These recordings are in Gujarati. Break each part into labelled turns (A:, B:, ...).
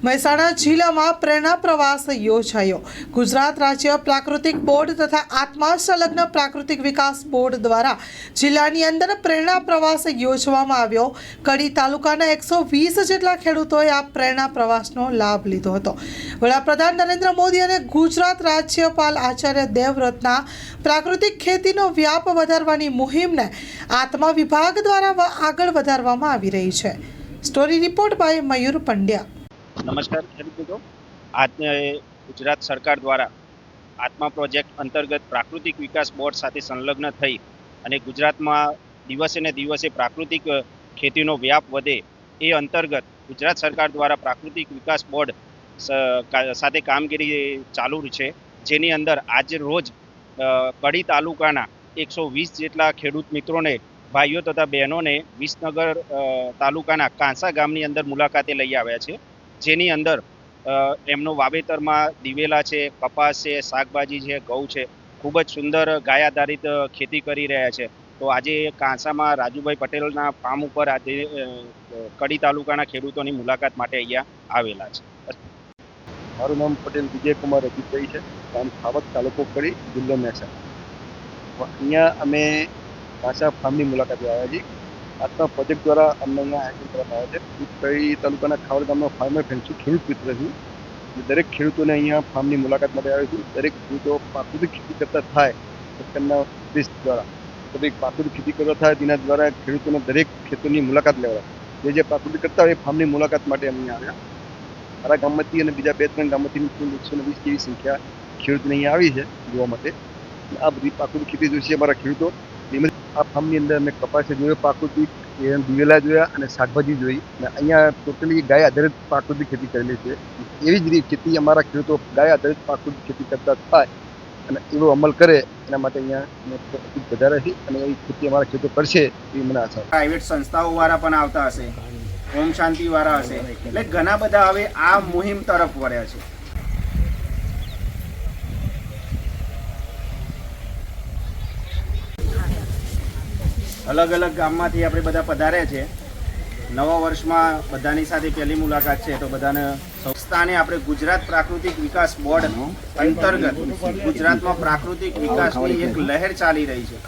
A: મહેસાણા જિલ્લામાં પ્રેરણા પ્રવાસ યોજાયો। ગુજરાત રાજ્ય પ્રાકૃતિક બોર્ડ તથા આત્મા સંલગ્ન પ્રાકૃતિક વિકાસ બોર્ડ દ્વારા જિલ્લાની અંદર પ્રેરણા પ્રવાસ યોજવામાં આવ્યો। કડી તાલુકાના 120 જેટલા ખેડૂતોએ આ પ્રેરણા પ્રવાસનો લાભ લીધો હતો। વડાપ્રધાન નરેન્દ્ર મોદી અને ગુજરાત રાજ્યપાલ આચાર્ય દેવવ્રતના પ્રાકૃતિક ખેતીનો વ્યાપ વધારવાની મુહિમને આત્મા વિભાગ દ્વારા આગળ વધારવામાં આવી રહી છે। સ્ટોરી રિપોર્ટ બાય મયુર પંડ્યા।
B: નમસ્કાર ખેડૂત મિત્રો, આજે ગુજરાત સરકાર દ્વારા આત્મા પ્રોજેક્ટ અંતર્ગત પ્રાકૃતિક વિકાસ બોર્ડ સાથે સંલગ્ન થઈ અને ગુજરાતમાં દિવસે ને દિવસે પ્રાકૃતિક ખેતીનો વ્યાપ વધે એ અંતર્ગત ગુજરાત સરકાર દ્વારા પ્રાકૃતિક વિકાસ બોર્ડ સાથે કામગીરી ચાલુ છે, જેની અંદર આજે રોજ કડી તાલુકાના 120 જેટલા ખેડૂત મિત્રોને, ભાઈઓ તથા બહેનોને વિસનગર તાલુકાના કાંસા ગામની અંદર મુલાકાતે લઈ આવ્યા છે, જેની અંદર એમનો વાવેતરમાં દિવેલા છે, કપાસ છે, શાકભાજી છે, ઘઉં છે, ખૂબ જ સુંદર ગાય આધારિત ખેતી કરી રહ્યા છે। તો આજે કાંસામાં રાજુભાઈ પટેલના ફાર્મ ઉપર આજે કડી તાલુકાના ખેડૂતોની મુલાકાત માટે અહીંયા આવેલા છે।
C: મારું નામ પટેલ વિજયકુમાર અજીતભાઈ છે, ગામ ખાવત, તાલુકો કડી, જિલ્લો મહેસાણા। અહીંયા અમે કાંસા ફાર્મની મુલાકાતે આવ્યા છીએ। આત્મા પ્રોજેક્ટ દ્વારા અમને અહીંયા આયોજન કરવામાં આવે છે। કડી તાલુકાના ખાવડ ગામનો ફાર્મર ફ્રેન્ડ છું, ખેડૂત મિત્ર છું। દરેક ખેડૂતોને અહીંયા ફાર્મની મુલાકાત માટે આવ્યો છું। દરેક ખેડૂતો પ્રાકૃતિક ખેતી કરતા થાય સરકારના દેશ દ્વારા દરેક પ્રાકૃતિક ખેતી કરતા થાય તેના દ્વારા ખેડૂતોને દરેક ખેતરની મુલાકાત લેવડાવી, જે પ્રાકૃતિક કરતા હોય એ ફાર્મની મુલાકાત માટે અમે આવ્યા। મારા ગામમાંથી અને બીજા 2-3 ગામમાંથી કુલ 120 જેવી સંખ્યા ખેડૂતોને અહીંયા આવી છે જોવા માટે। આ બધી પ્રાકૃતિક ખેતી જોઈશે અમારા ખેડૂતો। આ ફાર્મની અંદર અમે કપાસ જોયો, પ્રાકૃતિક દિવેલા જોયા અને શાકભાજી જોઈ, અને અહીંયા ટોટલી ગાય આધારિત પ્રાકૃતિક ખેતી કરેલી છે। એવી જ રીતે ખેતી અમારા ખેડૂતો ગાય આધારિત પ્રાકૃતિક ખેતી કરતા થાય અને એવો અમલ કરે એના માટે અહીંયા વધારે છે, અને એવી ખેતી અમારા ખેડૂતો કરશે એવી મને આશા છે।
D: પ્રાઇવેટ સંસ્થાઓ વાળા પણ આવતા હશે, ઓમ શાંતિ વાળા હશે, એટલે ઘણા બધા હવે આ મુહિમ તરફ વળ્યા છે। અલગ અલગ ગામમાંથી આપણે બધા પધાર્યા છે। નવા વર્ષમાં બધાની સાથે પહેલી મુલાકાત છે, તો બધાને સંસ્થાને આપણે ગુજરાત પ્રાકૃતિક વિકાસ બોર્ડ અંતર્ગત ગુજરાતમાં પ્રાકૃતિક વિકાસની એક લહેર ચાલી રહી છે,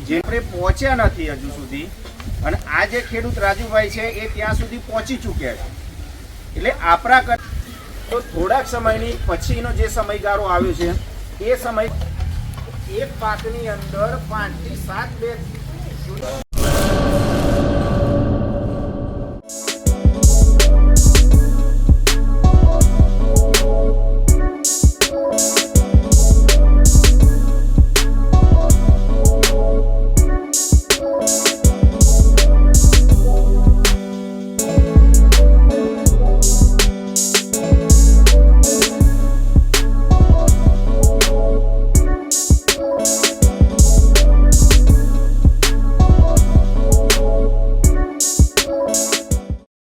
D: જે આપણે પહોંચ્યા નથી હજુ સુધી, અને આ જે ખેડૂત રાજુભાઈ છે એ ત્યાં સુધી પહોંચી ચૂક્યા છે। એટલે આપણા તો થોડાક સમયની પછીનો જે સમયગાળો આવ્યો છે એ સમય એક પાકની અંદર 5 થી 7 બેગ